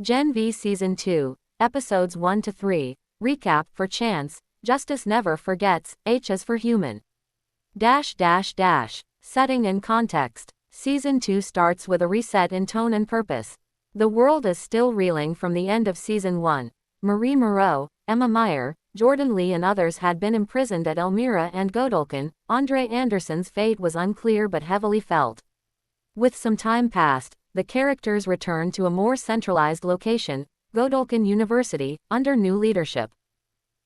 Gen V Season 2, Episodes 1 to 3, Recap for Chance, Justice Never Forgets, H is for Human. Setting and context. Season 2 starts with a reset in tone and purpose. The world is still reeling from the end of Season 1. Marie Moreau, Emma Meyer, Jordan Lee and others had been imprisoned at Elmira and Godolphin. Andre Anderson's fate was unclear but heavily felt. With some time passed, the characters returned to a more centralized location, Godolphin University, under new leadership.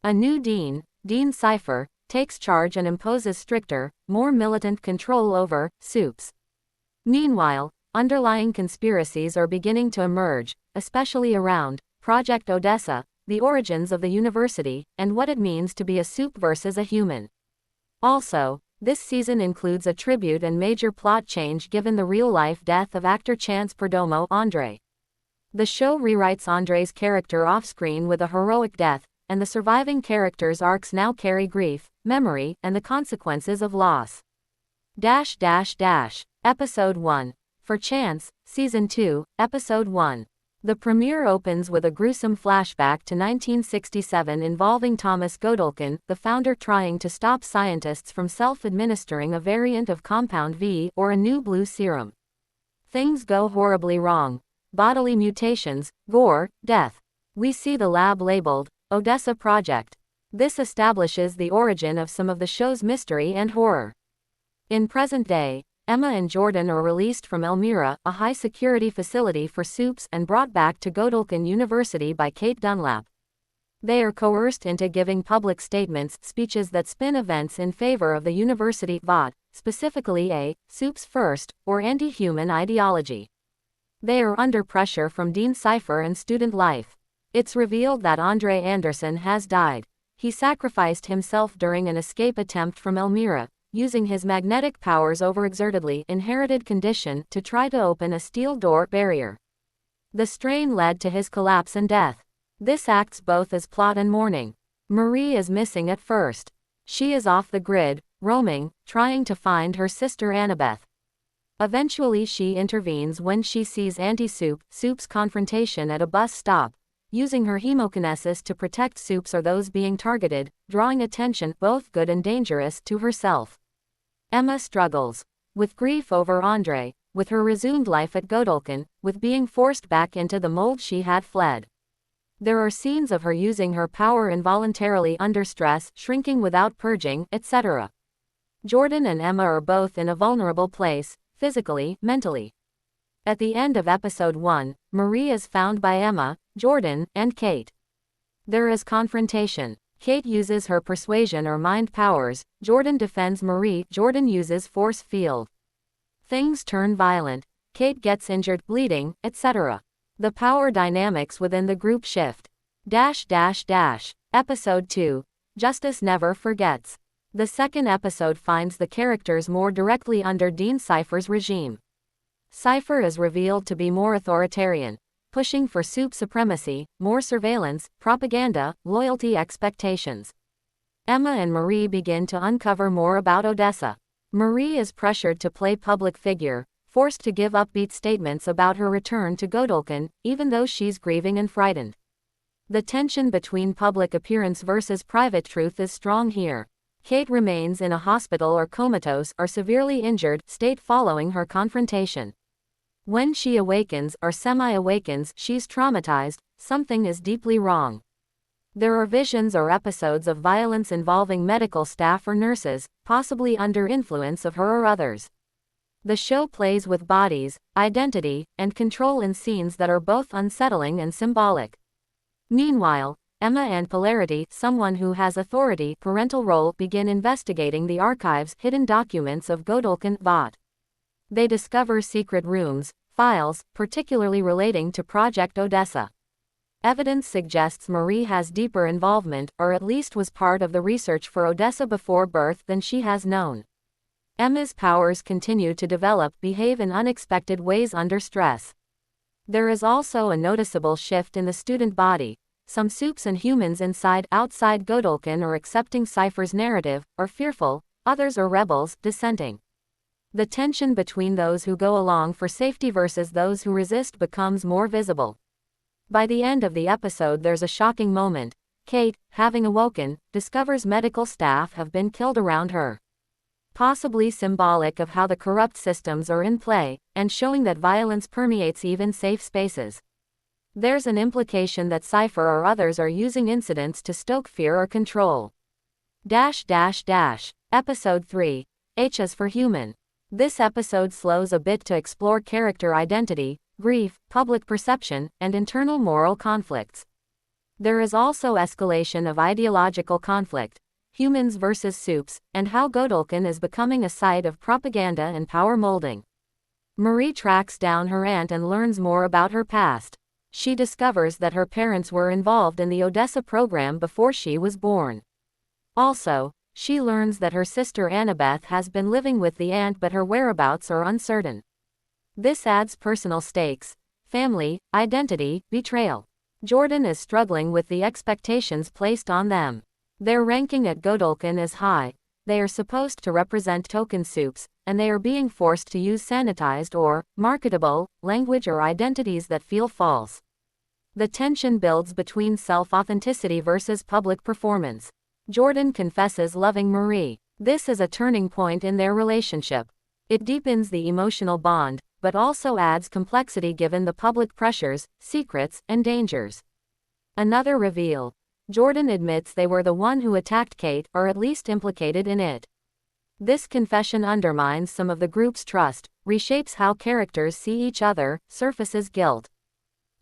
A new dean, Dean Cipher, takes charge and imposes stricter, more militant control over SUPEs. Meanwhile, underlying conspiracies are beginning to emerge, especially around Project Odessa, the origins of the university, and what it means to be a SUPE versus a human. Also, this season includes a tribute and major plot change given the real-life death of actor Chance Perdomo Andre. The show rewrites Andre's character off-screen with a heroic death, and the surviving characters' arcs now carry grief, memory, and the consequences of loss. Episode 1. For Chance, Season 2, Episode 1. The premiere opens with a gruesome flashback to 1967 involving Thomas Godolphin, the founder trying to stop scientists from self-administering a variant of Compound V or a new blue serum. Things go horribly wrong. Bodily mutations, gore, death. We see the lab labeled Odessa Project. This establishes the origin of some of the show's mystery and horror. In present day, Emma and Jordan are released from Elmira, a high-security facility for SUPEs, and brought back to Godolphin University by Kate Dunlap. They are coerced into giving public statements, speeches that spin events in favor of the university VOT, specifically a SUPEs first, or anti-human ideology. They are under pressure from Dean Cipher and student life. It's revealed that Andre Anderson has died. He sacrificed himself during an escape attempt from Elmira, using his magnetic powers overexertedly inherited condition to try to open a steel door barrier. The strain led to his collapse and death. This acts both as plot and mourning. Marie is missing at first. She is off the grid, roaming, trying to find her sister Annabeth. Eventually she intervenes when she sees anti-SUPE's confrontation at a bus stop, using her hemokinesis to protect SUPEs or those being targeted, drawing attention, both good and dangerous, to herself. Emma struggles with grief over Andre, with her resumed life at Godolphin, with being forced back into the mold she had fled. There are scenes of her using her power involuntarily under stress, shrinking without purging, etc. Jordan and Emma are both in a vulnerable place, physically, mentally. At the end of Episode 1, Marie is found by Emma, Jordan, and Kate. There is confrontation. Kate uses her persuasion or mind powers, Jordan defends Marie, Jordan uses force field. Things turn violent, Kate gets injured, bleeding, etc. The power dynamics within the group shift. Episode 2. Justice Never Forgets. The second episode finds the characters more directly under Dean Cipher's regime. Cipher is revealed to be more authoritarian, pushing for SUPE supremacy, more surveillance, propaganda, loyalty expectations. Emma and Marie begin to uncover more about Odessa. Marie is pressured to play public figure, forced to give upbeat statements about her return to Godolphin, even though she's grieving and frightened. The tension between public appearance versus private truth is strong here. Kate remains in a hospital or comatose or severely injured state following her confrontation. When she awakens or semi-awakens, she's traumatized, something is deeply wrong. There are visions or episodes of violence involving medical staff or nurses, possibly under influence of her or others. The show plays with bodies, identity, and control in scenes that are both unsettling and symbolic. Meanwhile, Emma and Polarity, someone who has authority, parental role, begin investigating the archives, hidden documents of Godolphin VOT. They discover secret rooms, files, particularly relating to Project Odessa. Evidence suggests Marie has deeper involvement, or at least was part of the research for Odessa before birth, than she has known. Emma's powers continue to develop, behave in unexpected ways under stress. There is also a noticeable shift in the student body. Some SUPEs and humans outside Godolphin are accepting Cipher's narrative, or fearful, others are rebels, dissenting. The tension between those who go along for safety versus those who resist becomes more visible. By the end of the episode, there's a shocking moment. Kate, having awoken, discovers medical staff have been killed around her. Possibly symbolic of how the corrupt systems are in play, and showing that violence permeates even safe spaces. There's an implication that Cipher or others are using incidents to stoke fear or control. Episode 3. H is for Human. This episode slows a bit to explore character identity, grief, public perception, and internal moral conflicts. There is also escalation of ideological conflict, humans versus soups, and how Godolkin is becoming a site of propaganda and power molding. Marie tracks down her aunt and learns more about her past. She discovers that her parents were involved in the Odessa program before she was born. Also, she learns that her sister Annabeth has been living with the aunt, but her whereabouts are uncertain. This adds personal stakes, family, identity, betrayal. Jordan is struggling with the expectations placed on them. Their ranking at Godolkin is high. They are supposed to represent token soups, and they are being forced to use sanitized or marketable language or identities that feel false. The tension builds between self-authenticity versus public performance. Jordan confesses loving Marie. This is a turning point in their relationship. It deepens the emotional bond, but also adds complexity given the public pressures, secrets, and dangers. Another reveal. Jordan admits they were the one who attacked Kate, or at least implicated in it. This confession undermines some of the group's trust, reshapes how characters see each other, surfaces guilt.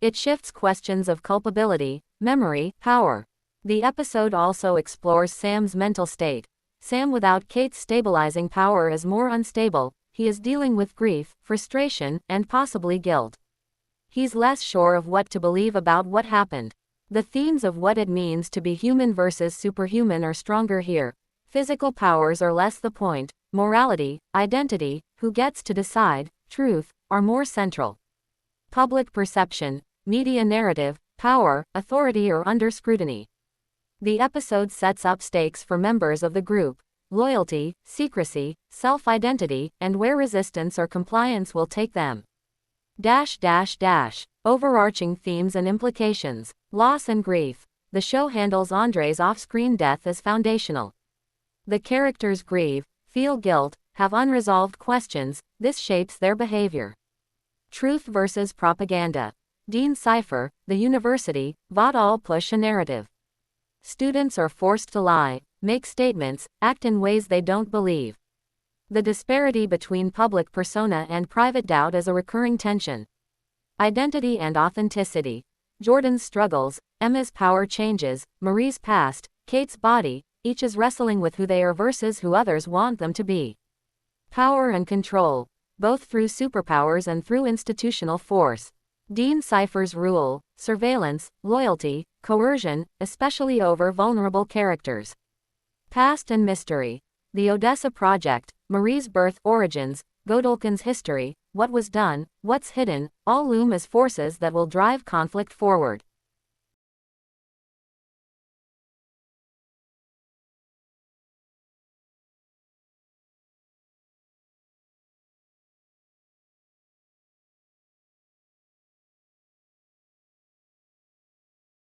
It shifts questions of culpability, memory, power. The episode also explores Sam's mental state. Sam without Kate's stabilizing power is more unstable. He is dealing with grief, frustration, and possibly guilt. He's less sure of what to believe about what happened. The themes of what it means to be human versus superhuman are stronger here. Physical powers are less the point. Morality, identity, who gets to decide, truth, are more central. Public perception, media narrative, power, authority are under scrutiny. The episode sets up stakes for members of the group. Loyalty, secrecy, self-identity, and where resistance or compliance will take them. Overarching themes and implications. Loss and grief. The show handles Andre's off-screen death as foundational. The characters grieve, feel guilt, have unresolved questions. This shapes their behavior. Truth versus propaganda. Dean Cipher, the university, vaught all push a narrative. Students are forced to lie, make statements, act in ways they don't believe. The disparity between public persona and private doubt is a recurring tension. Identity and authenticity. Jordan's struggles, Emma's power changes, Marie's past, Kate's body, each is wrestling with who they are versus who others want them to be. Power and control, both through superpowers and through institutional force. Dean Cipher's rule, surveillance, loyalty, coercion, especially over vulnerable characters. Past and mystery. The Odessa Project, Marie's birth origins, Godolkin's history, what was done, what's hidden, all loom as forces that will drive conflict forward.